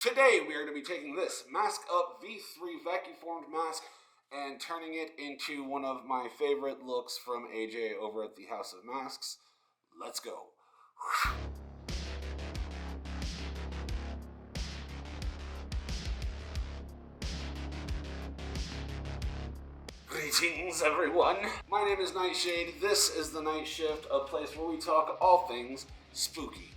Today we are going to be taking this Mask Up V3 vacuum formed mask and turning it into one of my favorite looks from AJ over at the House of Masks. Let's go. Greetings everyone, my name is Nyte. This is the Night Shift, a place where we talk all things spooky.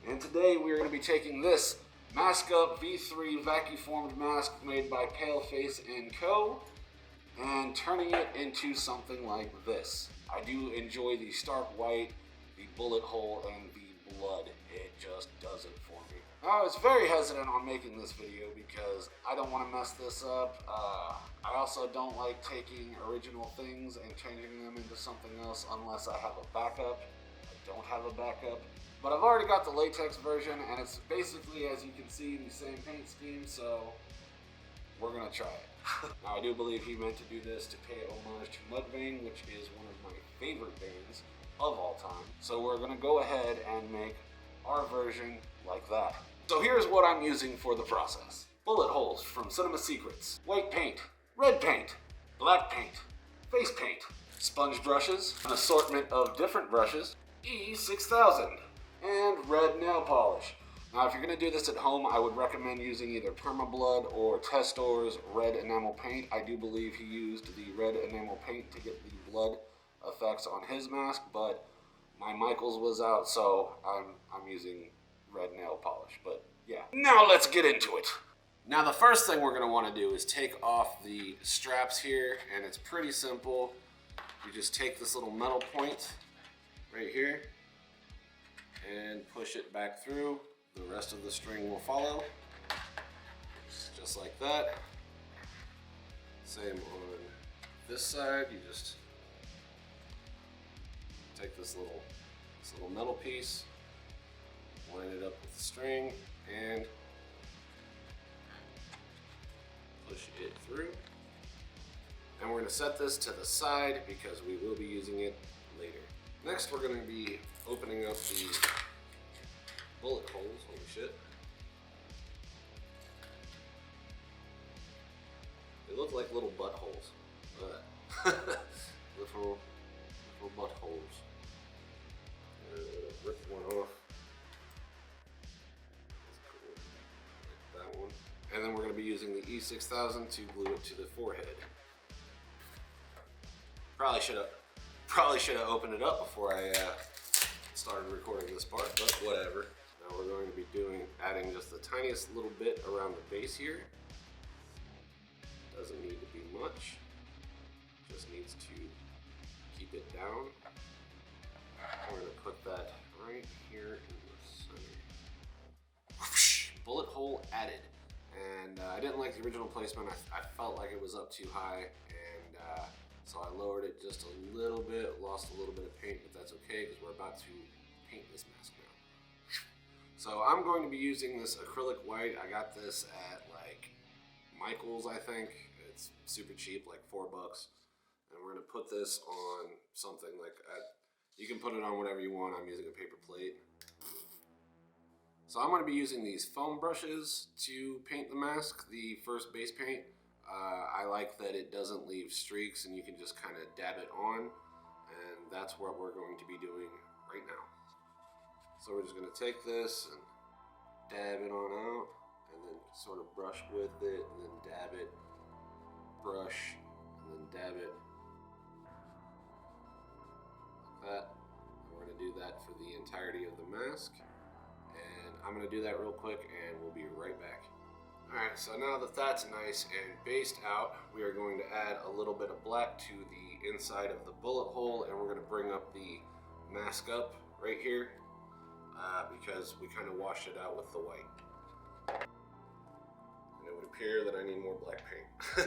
And today we are going to be taking this Mask Up V3 vacuum formed mask made by Paleface & Co. and turning it into something like this. I do enjoy the stark white, the bullet hole, and the blood. It just does it for me. Now, I was very hesitant on making this video because I don't want to mess this up. I also don't like taking original things and changing them into something else unless I have a backup. I don't have a backup. But I've already got the latex version, and it's basically, as you can see, the same paint scheme, so we're gonna try it. Now, I do believe he meant to do this to pay homage to Mudvayne, which is one of my favorite bands of all time. So we're gonna go ahead and make our version like that. So here's what I'm using for the process. Bullet holes from Cinema Secrets, white paint, red paint, black paint, face paint, sponge brushes, an assortment of different brushes, E6000, and red nail polish. Now, if you're going to do this at home, I would recommend using either Permablood or Testor's red enamel paint. I do believe he used the red enamel paint to get the blood effects on his mask, but my Michaels was out, so I'm using red nail polish. But yeah, now let's get into it. Now, the first thing we're going to want to do is take off the straps here, and it's pretty simple. You just take this little metal point right here and push it back through. The rest of the string will follow, just like that. Same on this side. You just take this little metal piece, line it up with the string, and push it through. And we're going to set this to the side because we will be using it later. Next, we're going to be opening up the bullet holes. Holy shit. They look like little buttholes. little buttholes. Rip one off. That's cool. Like that one. And then we're going to be using the E6000 to glue it to the forehead. Probably should have opened it up before I started recording this part, but whatever. Now we're going to be adding just the tiniest little bit around the base here. Doesn't need to be much. Just needs to keep it down. We're going to put that right here in the center. Whoosh, bullet hole added. And I didn't like the original placement. I felt like it was up too high, and so I lowered it just a little bit, lost a little bit of paint, but that's okay because we're about to paint this mask now. So I'm going to be using this acrylic white. I got this at like Michaels, I think. It's super cheap, like $4. And we're going to put this on something like you can put it on whatever you want. I'm using a paper plate. So I'm going to be using these foam brushes to paint the mask, the first base paint. I like that it doesn't leave streaks and you can just kind of dab it on, and that's what we're going to be doing right now. So we're just going to take this and dab it on out, and then sort of brush with it, and then dab it, brush, and then dab it, like that. And we're going to do that for the entirety of the mask, and I'm going to do that real quick and we'll be right back. Alright, so now that that's nice and based out, we are going to add a little bit of black to the inside of the bullet hole, and we're going to bring up the mask up right here because we kind of washed it out with the white. And it would appear that I need more black paint.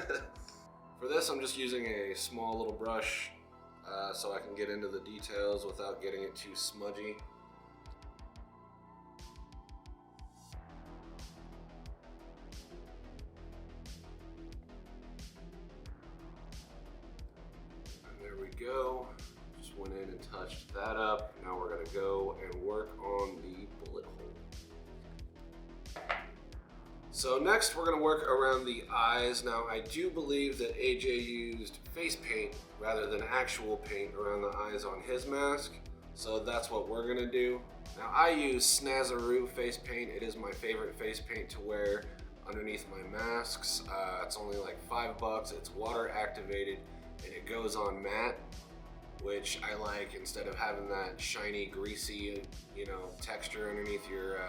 For this, I'm just using a small little brush so I can get into the details without getting it too smudgy. Go. Just went in and touched that up. Now we're going to go and work on the bullet hole. So next we're going to work around the eyes. Now I do believe that AJ used face paint rather than actual paint around the eyes on his mask. So that's what we're going to do. Now I use Snazaroo face paint. It is my favorite face paint to wear underneath my masks. It's only like $5. It's water activated and it goes on matte, which I like instead of having that shiny, greasy, texture underneath your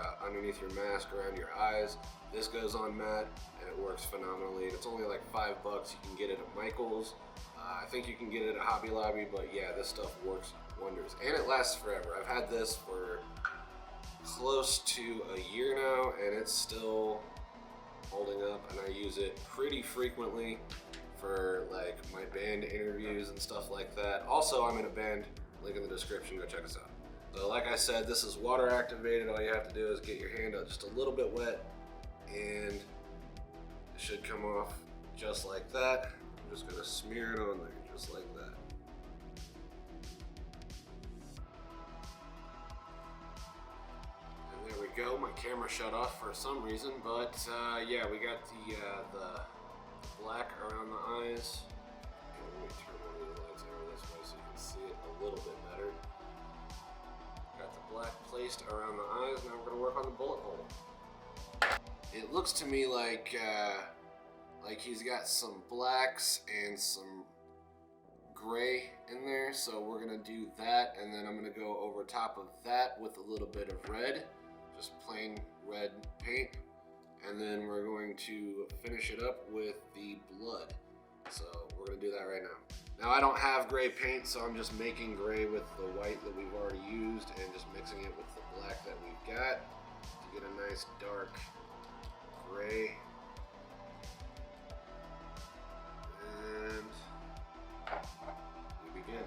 mask around your eyes. This goes on matte and it works phenomenally. It's only like $5. You can get it at Michael's. I think you can get it at Hobby Lobby, but yeah, this stuff works wonders and it lasts forever. I've had this for close to a year now and it's still holding up, and I use it pretty frequently for like my band interviews and stuff like that. Also, I'm in a band, link in the description, go check us out. So like I said, this is water activated. All you have to do is get your hand up just a little bit wet and it should come off just like that. I'm just gonna smear it on there, just like that. And there we go. My camera shut off for some reason, but yeah, we got the black around the eyes. And let me turn one of these lights over this way so you can see it a little bit better. Got the black placed around the eyes. Now we're gonna work on the bullet hole. It looks to me like he's got some blacks and some gray in there, so we're gonna do that, and then I'm gonna go over top of that with a little bit of red, just plain red paint, and then we're going to finish it up with the blood. So we're gonna do that right now. Now I don't have gray paint, so I'm just making gray with the white that we've already used and just mixing it with the black that we've got to get a nice dark gray. And we begin.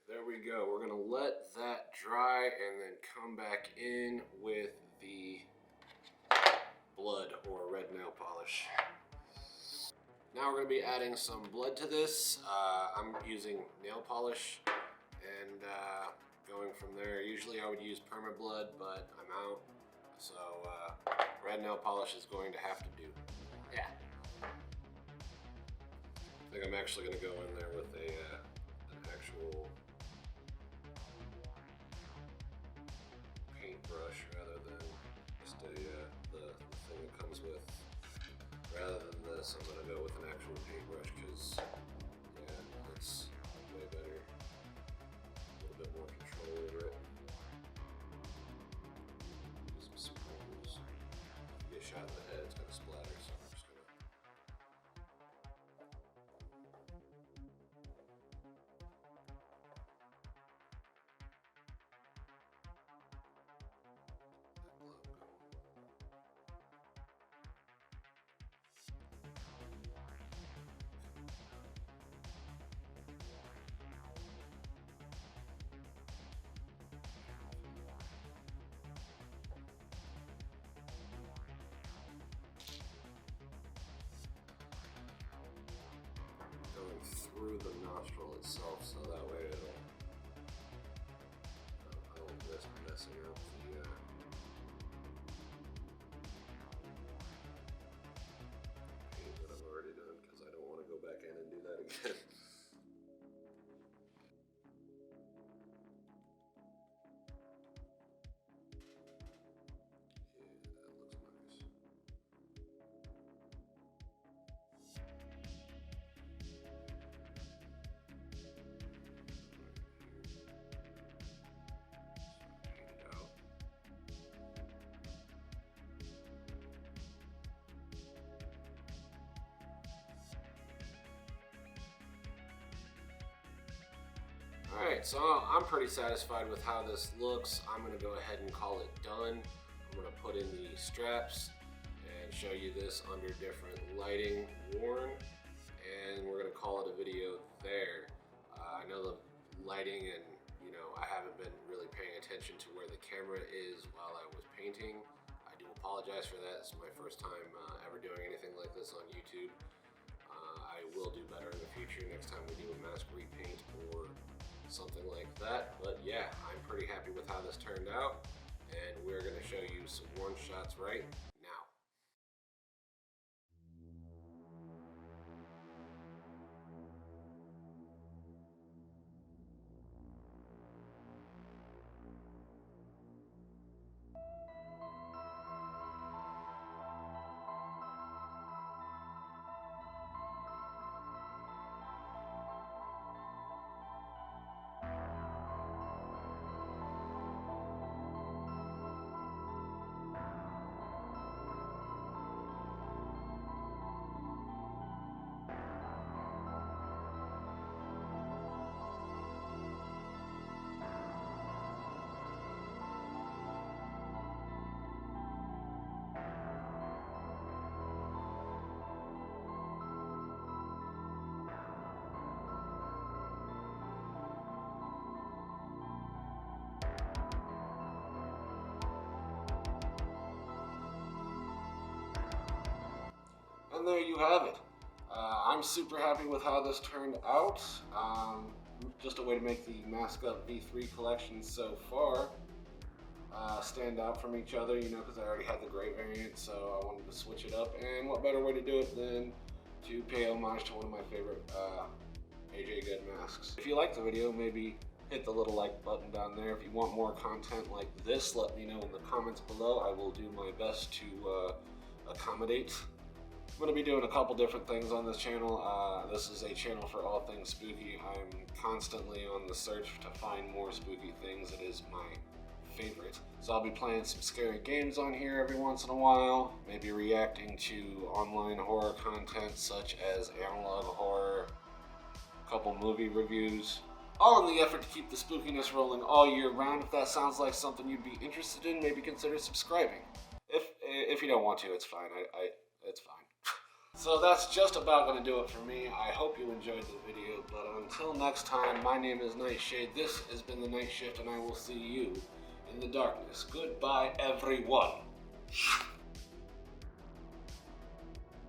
There we go. We're gonna let that dry and then come back in with the blood or red nail polish. Now we're gonna be adding some blood to this. I'm using nail polish and going from there. Usually I would use perma blood, but I'm out. So red nail polish is going to have to do. Yeah. I think I'm actually gonna go in there with an actual paintbrush rather than just the thing that comes with. Rather than this, I'm gonna go with an actual paintbrush because yeah, it's way better. A little bit more control over it. Do some sprinkles. If you get shot in the head, it's gonna splatter. So I'm just gonna. Through the nostril itself, so that way it'll I won't risk messing up the paint that I've already done because I don't want to go back in and do that again. Alright, so I'm pretty satisfied with how this looks. I'm going to go ahead and call it done. I'm going to put in the straps and show you this under different lighting worn, and we're going to call it a video there. I know the lighting, and I haven't been really paying attention to where the camera is while I was painting. I do apologize for that. It's my first time ever doing anything like this on YouTube. I will do better in the future next time we do a mask repaint or something like that. But yeah, I'm pretty happy with how this turned out, and we're going to show you some worn shots right now. And there you have it. I'm super happy with how this turned out. Just a way to make the Mask Up V3 collection so far stand out from each other, because I already had the gray variant, so I wanted to switch it up. And what better way to do it than to pay homage to one of my favorite AJ Good masks. If you like the video, maybe hit the little like button down there. If you want more content like this, let me know in the comments below. I will do my best to accommodate. I'm going to be doing a couple different things on this channel. This is a channel for all things spooky. I'm constantly on the search to find more spooky things. It is my favorite. So I'll be playing some scary games on here every once in a while, maybe reacting to online horror content such as analog horror, a couple movie reviews, all in the effort to keep the spookiness rolling all year round. If that sounds like something you'd be interested in, maybe consider subscribing. If you don't want to, it's fine. It's fine. So that's just about going to do it for me. I hope you enjoyed the video, but until next time, my name is Nyte. This has been the Night Shift, and I will see you in the darkness. Goodbye, everyone.